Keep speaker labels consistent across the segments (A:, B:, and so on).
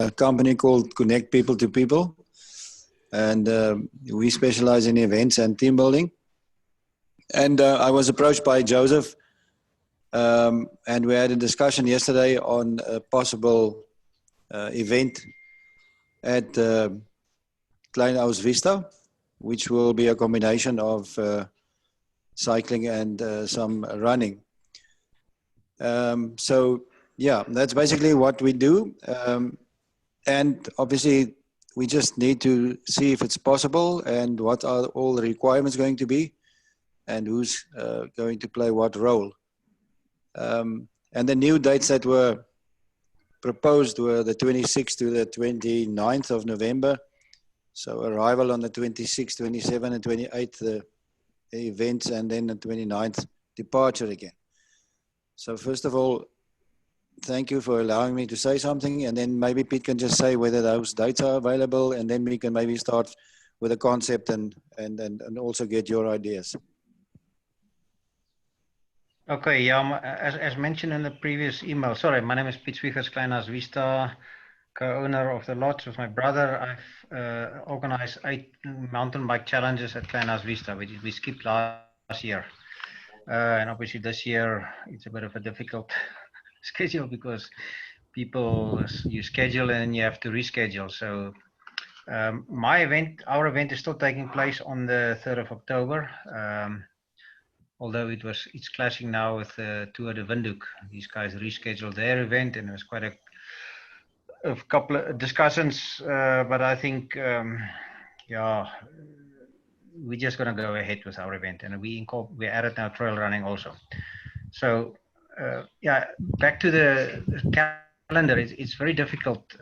A: a company called Connect People to People, and we specialize in events and team building. And I was approached by Joseph, and we had a discussion yesterday on a possible event at Klein Vista, which will be a combination of cycling and some running. So yeah, that's basically what we do. And obviously we just need to see if it's possible and what are all the requirements going to be and who's going to play what role. And the new dates that were proposed were the 26th to the 29th of November. So arrival on the 26th, 27th and 28th, the events, and then the 29th, departure again. So first of all, thank you for allowing me to say something, and then maybe Pete can just say whether those dates are available, and then we can maybe start with a concept and also get your ideas.
B: Okay, yeah, as mentioned in the previous email, sorry, my name is Piet Zwiegers, Klein Vista, co-owner of the lodge with my brother. I've organized 8 mountain bike challenges at Klein Vista, which we skipped last year. And obviously this year, it's a bit of a difficult schedule because people, you schedule and you have to reschedule. So our event is still taking place on the 3rd of October. Although it's clashing now with Tour de Windhoek. These guys rescheduled their event, and there was quite a couple of discussions, but I think, yeah, we're just going to go ahead with our event, and we added now trail running also. So, yeah, back to the calendar. It's very difficult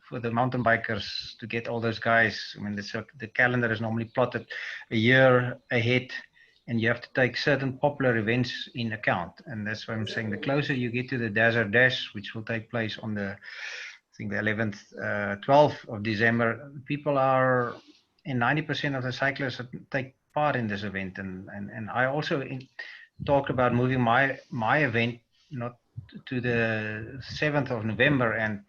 B: for the mountain bikers to get all those guys. I mean, the calendar is normally plotted a year ahead, and you have to take certain popular events in account. And that's why I'm saying the closer you get to the Desert Dash, which will take place on the, I think the 11th, 12th of December, people are, and 90% of the cyclists take part in this event. And I also talked about moving my event not to the 7th of November, and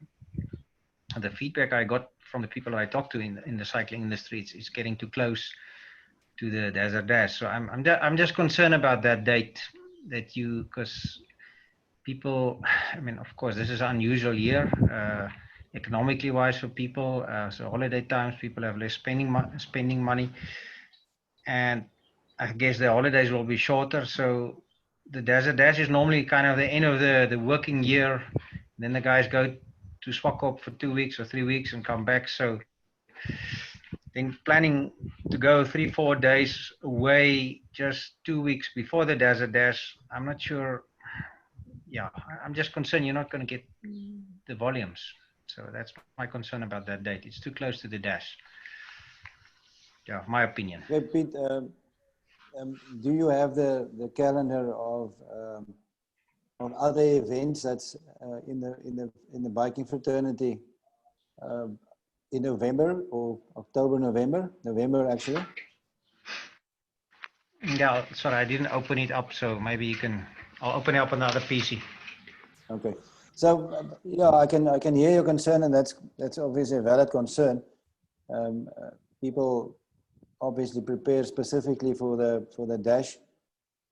B: the feedback I got from the people I talked to in the cycling industry, it's getting too close to the Desert Dash. So I'm just concerned about that date, because people, I mean, of course, this is an unusual year, economically wise for people. So holiday times, people have less spending money, and I guess the holidays will be shorter. So the Desert Dash is normally kind of the end of the working year. Then the guys go to Swakop for 2 weeks or 3 weeks and come back. So then planning to go 3-4 days away just 2 weeks before the Desert Dash, I'm not sure. Yeah, I'm just concerned you're not going to get the volumes. So that's my concern about that date. It's too close to the dash. Yeah, my opinion.
A: Okay, Pete, do you have the calendar of other events that's in the biking fraternity in November or October, November actually?
B: Yeah, sorry, I didn't open it up, so maybe you can. I'll open it up on the other PC.
A: Okay, so yeah, I can hear your concern, and that's obviously a valid concern. People obviously prepare specifically for the dash,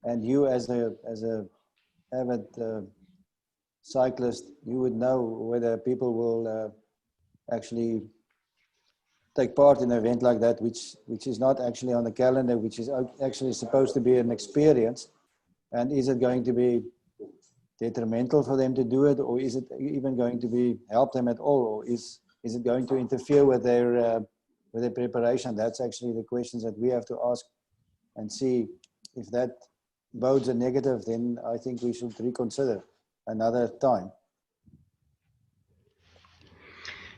A: and you as a avid cyclist, you would know whether people will actually take part in an event like that, which is not actually on the calendar, which is actually supposed to be an experience. And is it going to be detrimental for them to do it, or is it even going to be help them at all, or is it going to interfere with their preparation? That's actually the questions that we have to ask and see. If that bodes a negative, then I think we should reconsider another time.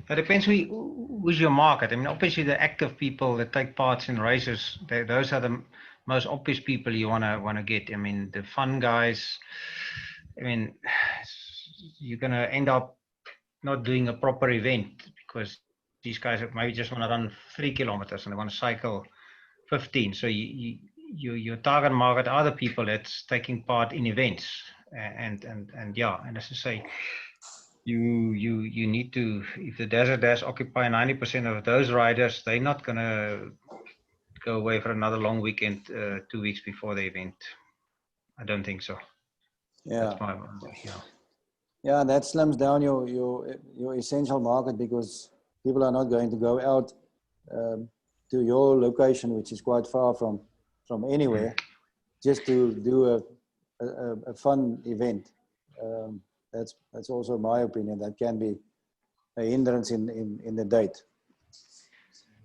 B: It depends who's your market. I mean, obviously the active people that take part in races, those are the most obvious people you wanna get. I mean, the fun guys, I mean, you're gonna end up not doing a proper event because these guys maybe just want to run 3 kilometers and they want to cycle 15. So your target market are the people that's taking part in events, and yeah, and as I say, you need to, if the Desert Dash occupy 90% of those riders, they're not gonna go away for another long weekend 2 weeks before the event. I don't think so.
A: Yeah.
B: That's my yeah.
A: Yeah, that slims down your essential market, because people are not going to go out to your location, which is quite far from anywhere, just to do a fun event. That's also my opinion. That can be a hindrance in the date.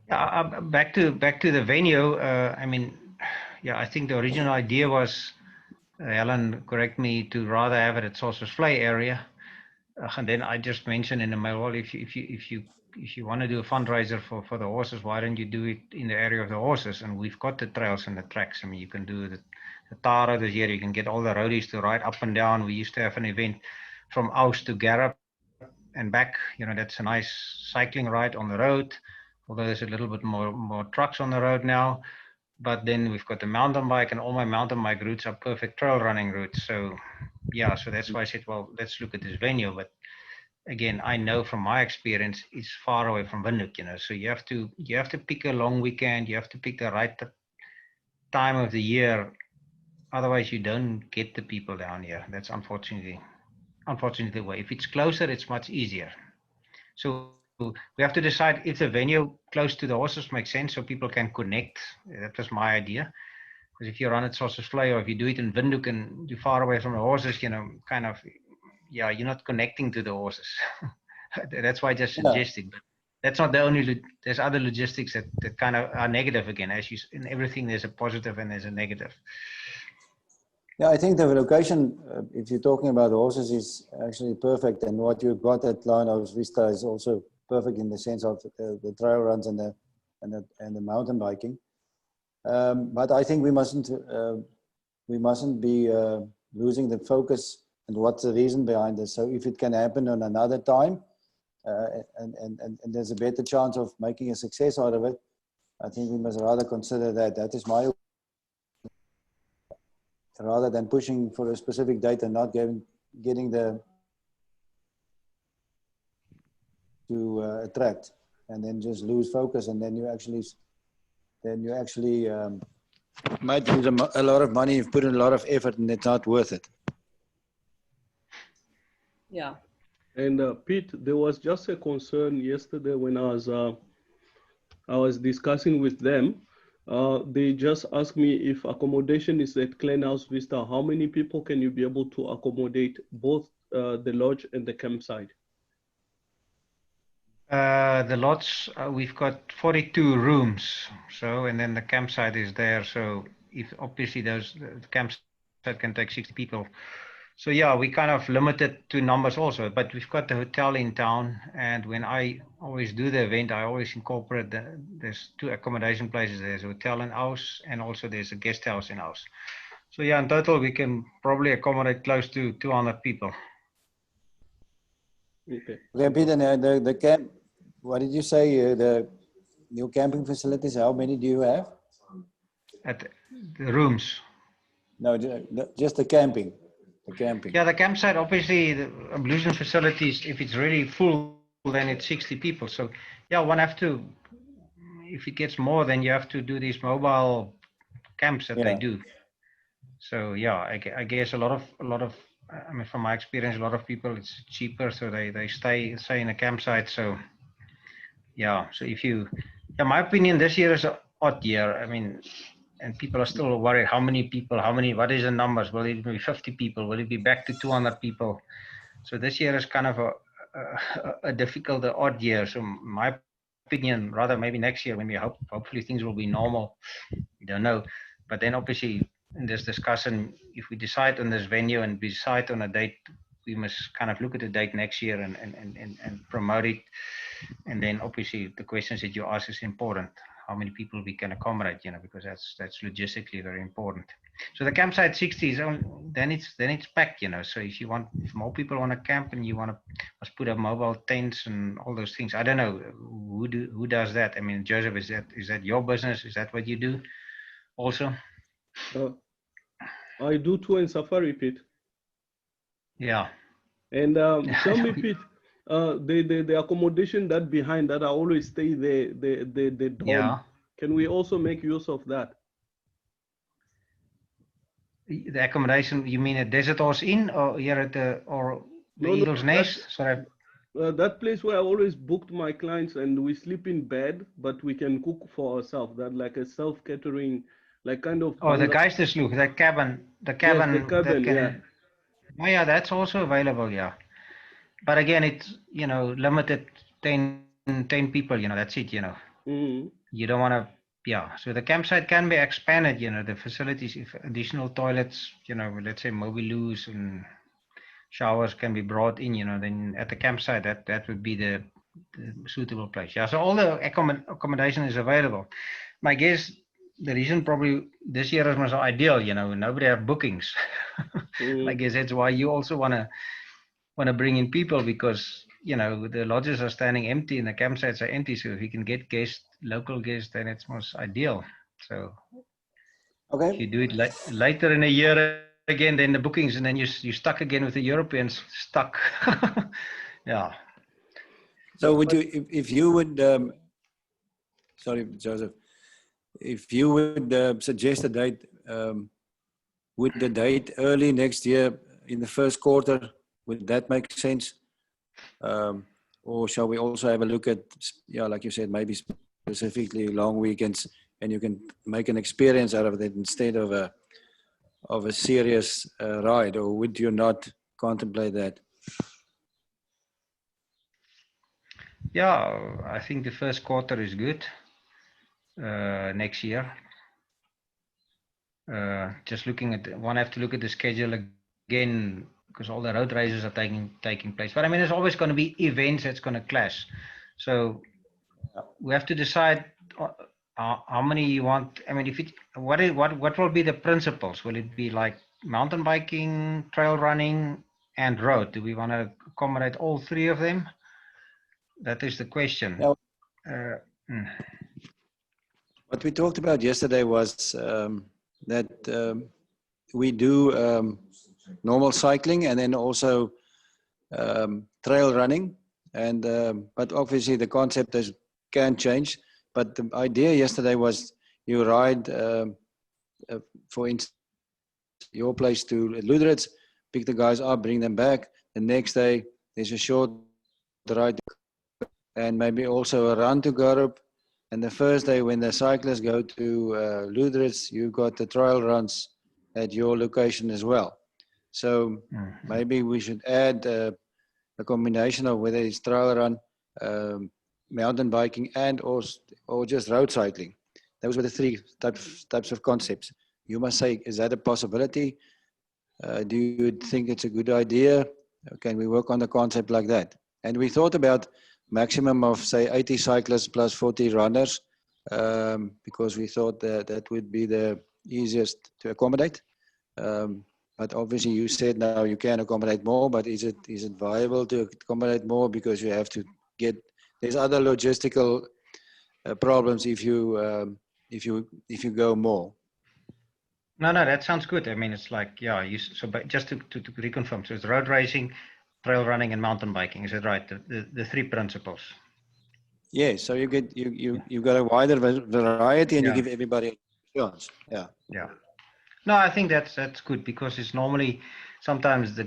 B: Yeah, back to the venue. I mean, yeah, I think the original idea was, Helen, correct me, to rather have it at Sossusvlei area. And then I just mentioned in the mail, well, if you want to do a fundraiser for the horses, why don't you do it in the area of the horses? And we've got the trails and the tracks. I mean, you can do the Tara this year. You can get all the roadies to ride up and down. We used to have an event from Aus to Garab and back. You know, that's a nice cycling ride on the road. Although there's a little bit more trucks on the road now. But then we've got the mountain bike, and all my mountain bike routes are perfect trail running routes. So yeah, so that's why I said, well, let's look at this venue. But again, I know from my experience, it's far away from Windhoek, you know. So you have to pick a long weekend. You have to pick the right time of the year. Otherwise, you don't get the people down here. That's unfortunately the way. If it's closer, it's much easier. So we have to decide if the venue close to the horses makes sense, so people can connect. That was my idea. Because if you run at Sossusvlei, or if you do it in Windhoek and you're far away from the horses, you know, kind of, yeah, you're not connecting to the horses. That's why I just suggested. But that's not the only. There's other logistics that kind of are negative again. As you, in everything, there's a positive and there's a negative.
A: Yeah, I think the location, if you're talking about horses, is actually perfect, and what you've got at Klein Vista is also perfect in the sense of the trail runs and the mountain biking. But I think we mustn't be losing the focus and what's the reason behind this. So if it can happen on another time, and there's a better chance of making a success out of it, I think we must rather consider that. That is my opinion, rather than pushing for a specific date and not getting the to attract, and then just lose focus, and then you actually might lose a lot of money. You've put in a lot of effort, and it's not worth it.
C: Yeah.
D: And Pete, there was just a concern yesterday when I was discussing with them. They just asked me if accommodation is at Klein Vista, how many people can you be able to accommodate, both the lodge and the campsite?
B: The lodge, we've got 42 rooms. So, and then the campsite is there. So if obviously the campsite can take 60 people. So yeah, we kind of limited to numbers also, but we've got the hotel in town. And when I always do the event, I always incorporate there's 2 accommodation places. There's a hotel in Aus, and also there's a guest house in Aus. So yeah, in total, we can probably accommodate close to 200 people.
D: Okay.
A: Okay, Peter, the camp, what did you say, your camping facilities, how many do you have?
B: At the rooms?
A: No, just the camping.
B: Yeah, the campsite, obviously, the ablution facilities, if it's really full, then it's 60 people. So yeah, one have to, if it gets more, then you have to do these mobile camps that they do. So yeah, I guess a lot of, I mean, from my experience, a lot of people, it's cheaper, so they stay in a campsite. So yeah, so if you, yeah, my opinion, this year is an odd year. I mean, and people are still worried, how many people, what is the numbers? Will it be 50 people? Will it be back to 200 people? So this year is kind of a difficult, odd year. So my opinion, rather maybe next year when we hopefully things will be normal. We don't know. But then obviously in this discussion, if we decide on this venue and decide on a date, we must kind of look at the date next year and promote it. And then obviously the questions that you ask is important. How many people we can accommodate, you know, because that's logistically very important. So the campsite 60 is then it's packed, you know. So if more people want to camp and you must put up mobile tents and all those things. I don't know who does that. I mean, Joseph, is that your business? Is that what you do also?
D: I do tour and safari, Pete.
B: Yeah.
D: And tell me, Pete, The accommodation that behind that I always stay there, the dome.
B: Yeah.
D: Can we also make use of that?
B: The accommodation, you mean at Desert Horse Inn or here at the Eagle's Nest? Sorry.
D: That place where I always booked my clients and we sleep in bed, but we can cook for ourselves. That like a self-catering, like kind of.
B: Oh, the Geistersloeg, the cabin.
D: Yes, the cabin,
B: that can.
D: yeah.
B: Oh, yeah, that's also available. Yeah, but again, it's limited 10 people. That's it.
D: Mm-hmm.
B: You don't want to. Yeah, so the campsite can be expanded. The facilities, if additional toilets, let's say mobiloos and showers can be brought in. Then at the campsite, that would be the suitable place. Yeah, so all the accommodation is available. My guess, the reason probably this year is most ideal, nobody have bookings. I guess that's why you also want to bring in people, because the lodges are standing empty and the campsites are empty. So if you can get local guests, then it's most ideal. So
A: Okay.
B: if you do it later in a year again, then the bookings, and then you're stuck again with the Europeans stuck. Yeah.
A: So would you, if you would, sorry, Joseph, if you would suggest a date, would the date early next year in the first quarter, would that make sense? Or shall we also have a look at, like you said, maybe specifically long weekends, and you can make an experience out of it instead of a serious ride, or would you not contemplate that?
B: Yeah, I think the first quarter is good next year. Just looking at one, have to look at the schedule again, because all the road races are taking place. But I mean, there's always going to be events that's going to clash. So we have to decide how many you want. I mean, what will be the principles? Will it be like mountain biking, trail running, and road? Do we want to accommodate all three of them? That is the question.
A: Yeah. What we talked about yesterday was that we do normal cycling and then also trail running, and but obviously the concept can change. But the idea yesterday was you ride, for instance, your place to Ludritz, pick the guys up, bring them back. The next day there's a short ride, and maybe also a run to Garup. And the first day when the cyclists go to Ludritz, you've got the trail runs at your location as well. So maybe we should add a combination of whether it's trail run, mountain biking, and or just road cycling. Those were the three types of concepts. You must say, is that a possibility? Do you think it's a good idea? Can we work on the concept like that? And we thought about maximum of, say, 80 cyclists plus 40 runners, because we thought that would be the easiest to accommodate. But obviously you said now you can accommodate more, but is it viable to accommodate more, because you have to there's other logistical problems if you go more.
B: No, that sounds good. I mean, it's like, yeah, but just to reconfirm, so it's road racing, trail running, and mountain biking. Is that right? The three principles.
A: Yeah, so you got a wider variety, and you give everybody a chance. Yeah.
B: No, I think that's good, because it's normally sometimes the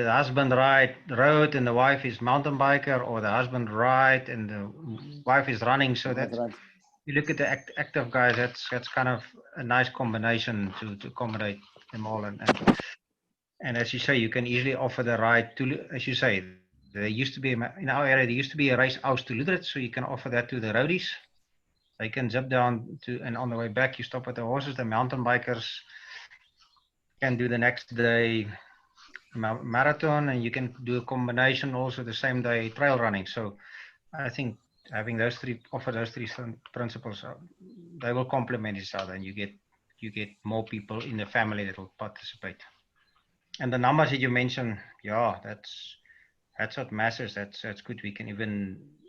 B: husband ride road and the wife is mountain biker, or the husband ride and the wife is running. So that's right. You look at the active guys. That's kind of a nice combination to accommodate them all. And as you say, you can easily offer the ride to, as you say, there used to be in our area, there used to be a race out to Ludritz, so you can offer that to the roadies. They can zip down and on the way back you stop at the horses. The mountain bikers can do the next day marathon, and you can do a combination also the same day trail running. So I think having offer those three principles, they will complement each other, and you get more people in the family that will participate. And the numbers that you mentioned, yeah, that's what matters. That's good. We can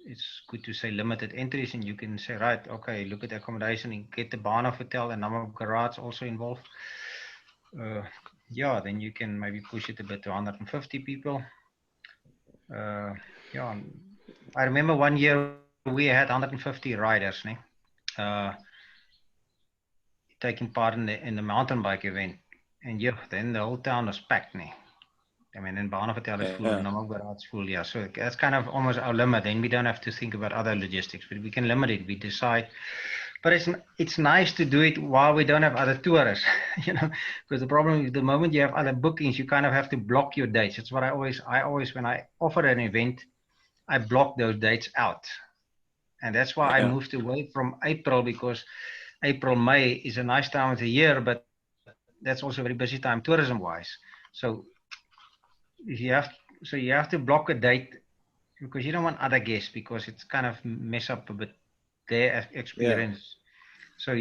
B: it's good to say limited entries, and you can say, right, okay, look at the accommodation and get the Bahnhof Hotel and number of garage also involved. Yeah, then you can maybe push it a bit to 150 people. Yeah, I remember one year we had 150 riders, taking part in the mountain bike event, and yeah, then the whole town was packed, I mean, in Hotel is full,
A: Yeah.
B: Namibian is full, yeah. So that's kind of almost our limit. Then we don't have to think about other logistics, but we can limit it. We decide. But it's nice to do it while we don't have other tourists, because the problem is the moment you have other bookings, you kind of have to block your dates. It's what I always when I offer an event, I block those dates out. And that's why I
A: Yeah.
B: moved away from April, because April, May is a nice time of the year, but that's also a very busy time tourism-wise. So you have to block a date, because you don't want other guests, because it's kind of mess up a bit their experience. So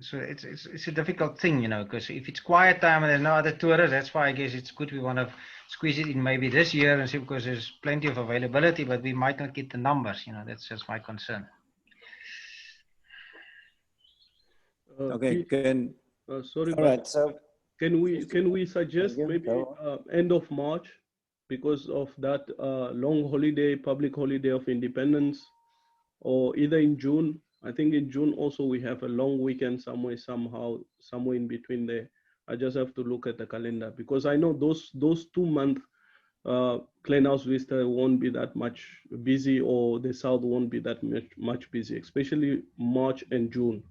B: so it's a difficult thing, because if it's quiet time and there's no other tourists, that's why I guess it's good. We want to squeeze it in maybe this year and see, because there's plenty of availability, but we might not get the numbers. That's just my concern.
A: Okay.
D: Pete, sorry,
A: All right. So
D: can we suggest
A: you
D: maybe
A: go.
D: end of March, because of that long holiday, public holiday of independence, or either in June? I think in June also we have a long weekend somewhere in between there. I just have to look at the calendar, because I know those 2 months Klein Vista won't be that much busy, or the south won't be that much busy, especially March and June.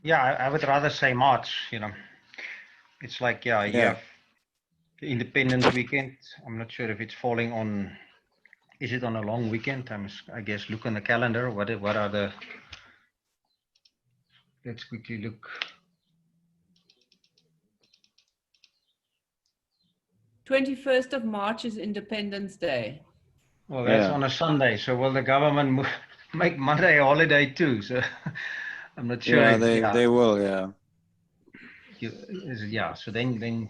B: Yeah, I would rather say March. It's like you have the Independence weekend. I'm not sure if it's falling on. Is it on a long weekend? I guess look on the calendar. What are the? Let's quickly look.
C: 21st of March is Independence Day.
B: Well, that's on a Sunday. So will the government make Monday a holiday too? So I'm not sure.
A: Yeah, they will. Yeah.
B: Yeah. So then,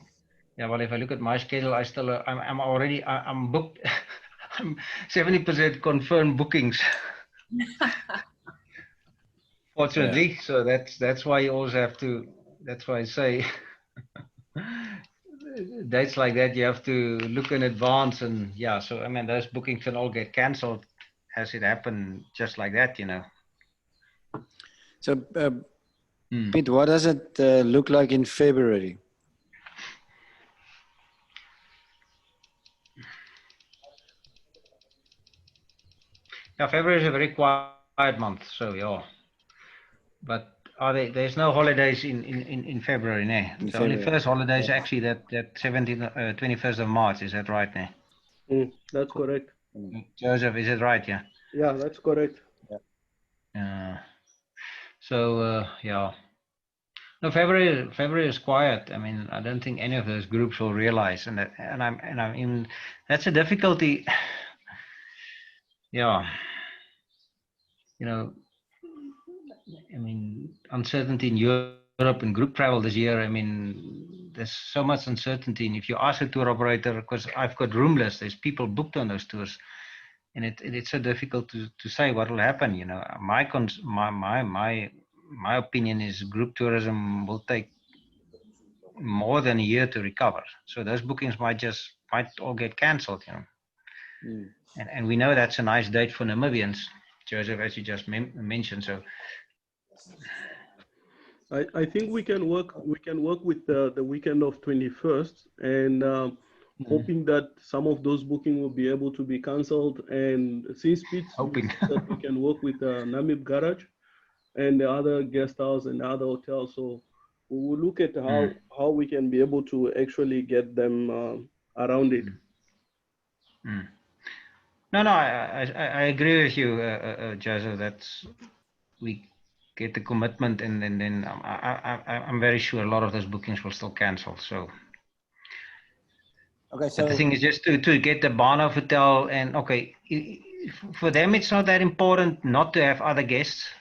B: yeah. Well, if I look at my schedule, I'm already I'm booked. I'm 70% confirmed bookings. Fortunately, so that's why you always have to. That's why I say dates like that you have to look in advance, and yeah. So I mean, those bookings can all get cancelled as it happened, just like that,
A: So, Pete, what does it look like in February?
B: Yeah, February is a very quiet month, so yeah. But there's no holidays in February, ne? The only first holiday is actually that 21st of March. Is that right, ne?
D: That's correct.
B: Joseph, is it right? Yeah.
D: Yeah, that's correct.
B: So yeah. No, February is quiet. I mean, I don't think any of those groups will realize, and I'm in. That's a difficulty. Yeah. I mean, uncertainty in Europe and group travel this year. I mean, there's so much uncertainty. And if you ask a tour operator, because I've got room lists, there's people booked on those tours, and it's so difficult to say what will happen. My opinion is group tourism will take more than a year to recover. So those bookings might all get cancelled. And we know that's a nice date for Namibians, Joseph, as you just mentioned. So
D: I think we can work with the weekend of 21st, and hoping that some of those bookings will be able to be cancelled. And since Pete
B: hoping
D: that we can work with Namib Garage and the other guest house and the other hotels, so we will look at how we can be able to actually get them around it.
B: No, I agree with you, Joseph. That's we get the commitment, and then I'm very sure a lot of those bookings will still cancel. So,
A: okay. So
B: but the thing is just to get the Barnhof Hotel, and okay, for them it's not that important not to have other guests,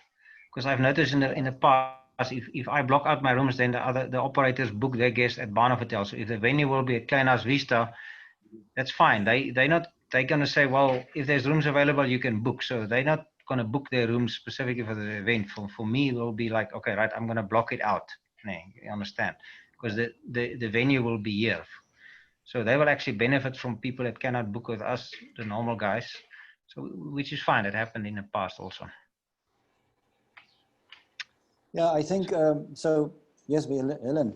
B: because I've noticed in the past, if I block out my rooms, then the operators book their guests at Barnhof Hotel. So if the venue will be at Klein Vista, that's fine. They're going to say, well, if there's rooms available, you can book. So they're not going to book their rooms specifically for the event. For me, it will be like, okay, right, I'm going to block it out. You understand? because the venue will be here. So they will actually benefit from people that cannot book with us, the normal guys. So, which is fine. It happened in the past also.
A: Yeah, I think so. Yes, Helen.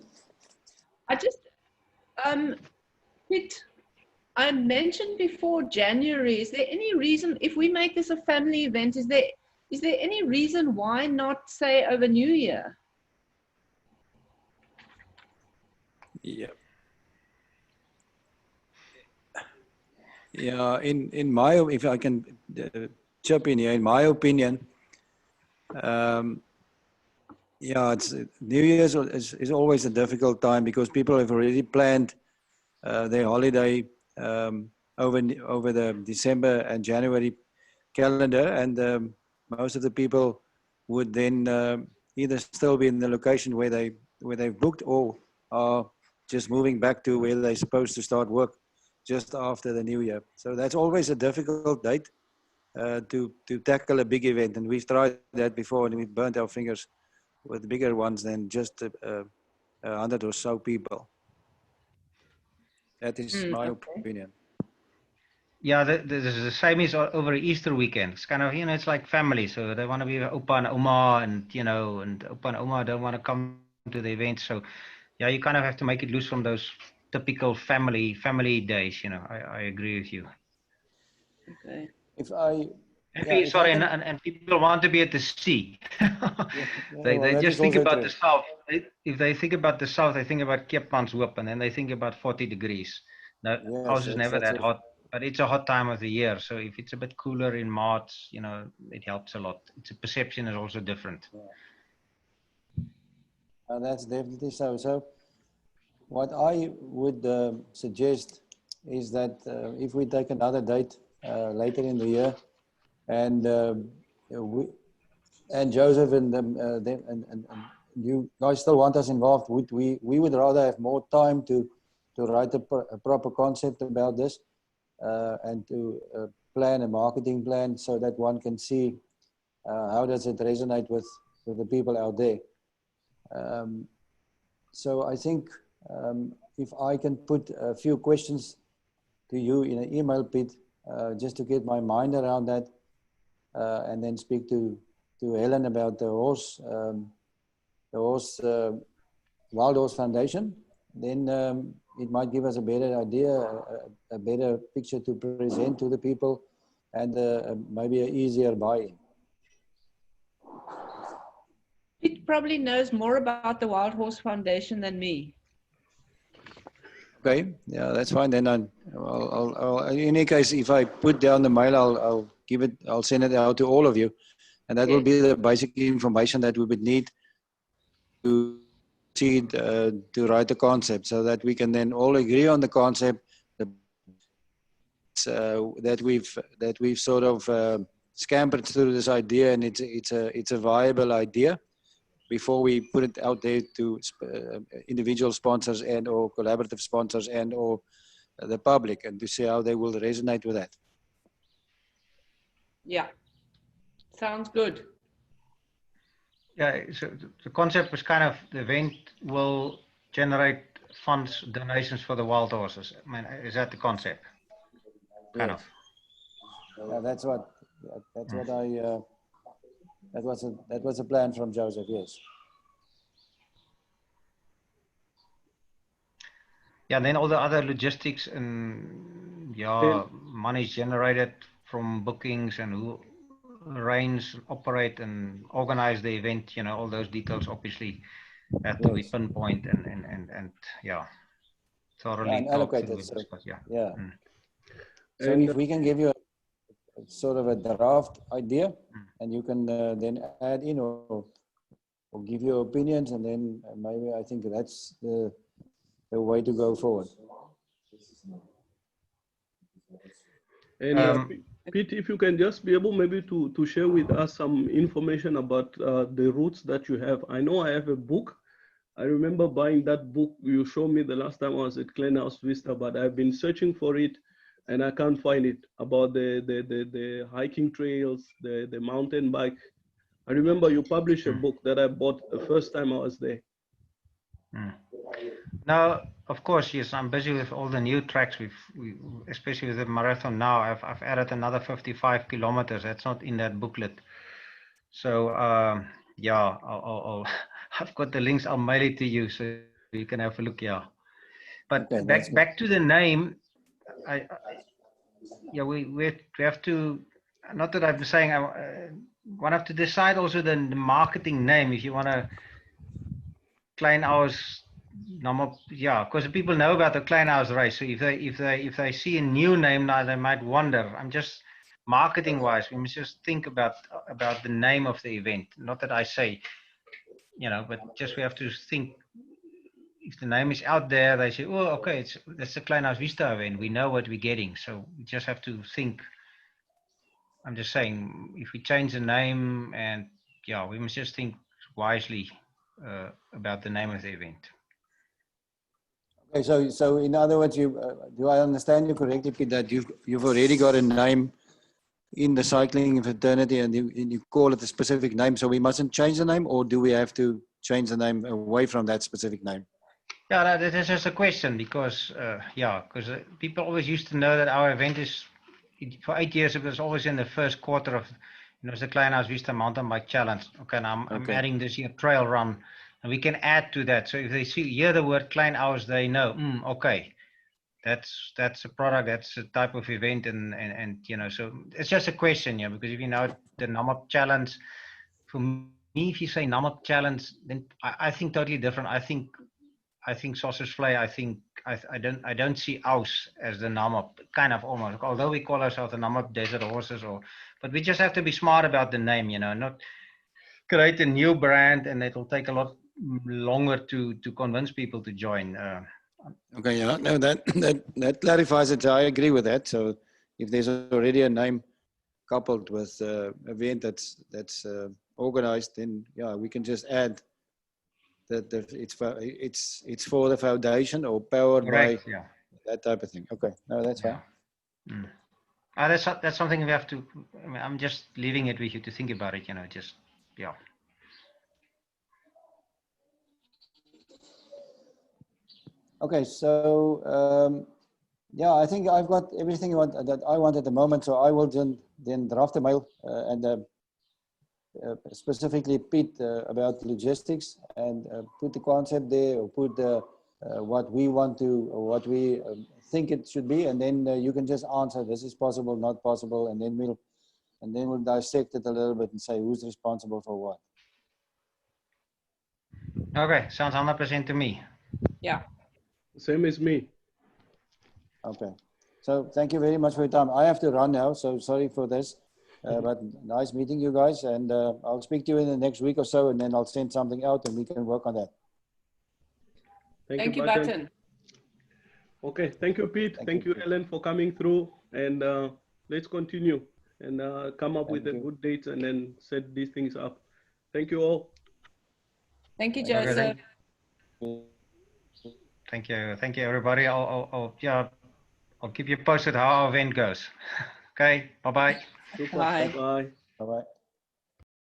C: I just, Pete, I mentioned before January. Is there any reason, if we make this a family event, is there any reason why not say over New Year?
A: Yeah. Yeah, in my, if I can chip in here, in my opinion, yeah, it's New Year's is always a difficult time because people have already planned their holiday over the December and January calendar, and most of the people would then either still be in the location where they've booked, or are just moving back to where they're supposed to start work just after the New Year. So that's always a difficult date to tackle a big event, and we've tried that before, and we burnt our fingers with bigger ones than just 100 or so people. That is my opinion.
B: Yeah, the same is over Easter weekend. It's kind of, you know, it's like family. So they want to be Opa and Oma, and, you know, and Opa and Oma don't want to come to the event. So, yeah, you kind of have to make it loose from those typical family days. You know, I agree with you.
C: Okay.
A: If I
B: and people want to be at the sea. They just think about the south. If they think about the south, they think about Kepanshoop, and then they think about 40 degrees. Now,
A: Yes,
B: ours is never that
A: also
B: hot, but it's a hot time of the year. So if it's a bit cooler in March, you know, it helps a lot. It's a perception is also different.
A: that's definitely so. So what I would suggest is that if we take another date later in the year, and Joseph and you guys still want us involved, we would rather have more time to write a proper concept about this and to plan a marketing plan so that one can see how does it resonate with the people out there. So I think if I can put a few questions to you in an email, Pete, just to get my mind around that, and then speak to Helen about the Wild Horse Foundation, then it might give us a better idea, a better picture to present to the people, and maybe an easier buy-in.
C: Pete probably knows more about the Wild Horse Foundation than me.
A: Okay, yeah, that's fine. Then I'll in any case, if I put down the mail, I'll send it out to all of you, and that will be the basic information that we would need to proceed to write the concept, so that we can then all agree on the concept that we've sort of scampered through this idea, and it's a viable idea before we put it out there to individual sponsors and or collaborative sponsors and or the public, and to see how they will resonate with that.
C: Yeah, sounds good.
B: Yeah, so the concept was kind of the event will generate funds, donations for the wild horses. I mean, is that the concept? Kind of.
A: Yeah, that's what that was a plan from Joseph. Yes.
B: Yeah, and then all the other logistics and money is generated from bookings and who arrange, operate, and organize the event. You know, all those details obviously have to be pinpoint and thoroughly
A: and allocated. So if we can give you a sort of a draft idea, and you can then add in or give your opinions, and then maybe I think that's the way to go forward.
D: And Pete, if you can just be able maybe to share with us some information about the routes that you have. I know I have a book. I remember buying that book you showed me the last time I was at Klein Vista, but I've been searching for it and I can't find it, about the hiking trails, the mountain bike. I remember you published a book that I bought the first time I was there.
B: Now, of course, yes, I'm busy with all the new tracks. Especially with the marathon now, I've added another 55 kilometers. That's not in that booklet. So yeah, I've got the links. I'll mail it to you so you can have a look. Yeah, but
A: Okay,
B: back to the name. Yeah, we have to. Not that I'm saying one have to decide also the marketing name if you want to. Klein hours. Yeah, because people know about the Klein hours race. So if they see a new name now, they might wonder. I'm just marketing wise, we must just think about the name of the event. Not that I say, but just we have to think. If the name is out there, they say, oh, okay, that's the Klein House Vista event. We know what we're getting. So we just have to think. I'm just saying, if we change the name, and yeah, we must just think wisely about the name of the event.
A: Okay, so in other words, do I understand you correctly, Pete, that you've already got a name in the cycling fraternity, and you call it a specific name, so we mustn't change the name, or do we have to change the name away from that specific name?
B: Yeah, that is just a question because people always used to know that our event is for 8 years. It was always in the first quarter of, it's the Klein House Vista Mountain Bike Challenge. Okay, now I'm adding this year trail run, and we can add to that. So if they hear the word Klein House, they know. Okay, that's a product. That's a type of event, and so it's just a question, because if you know the Namib Challenge, for me, if you say Namib Challenge, then I think totally different. I think sausage flay. I don't see us as the Namib, kind of almost. Although we call ourselves the Namib Desert Horses, but we just have to be smart about the name, not create a new brand, and it'll take a lot longer to convince people to join.
A: Okay, yeah, no, that clarifies it. I agree with that. So if there's already a name coupled with event that's organized, then yeah, we can just add that it's for the foundation or powered by that type of thing. Okay, no, that's fine.
B: That's something we have to. I'm just leaving it with you to think about it. Just yeah.
A: Okay, so yeah, I think I've got everything that I want at the moment. So I will then draft a mail and specifically Pete about logistics, and put the concept there, or put what we want to, or what we think it should be, and then you can just answer this is possible, not possible, and then we'll dissect it a little bit and say who's responsible for what.
B: Okay, sounds 100% to me.
C: Yeah.
D: Same as me.
A: Okay, so thank you very much for your time. I have to run now, so sorry for this. But nice meeting you guys, and I'll speak to you in the next week or so, and then I'll send something out and we can work on that.
C: Thank you, Button.
D: Okay, thank you, Pete. Thank you, Ellen, for coming through, and let's continue and come up with a good date and then set these things up. Thank you all.
C: Thank you, Joseph.
B: Thank you, everybody. I'll keep you posted how our event goes. Okay, bye-bye.
D: Super.
C: Bye.
D: Bye-bye.
A: Bye-bye.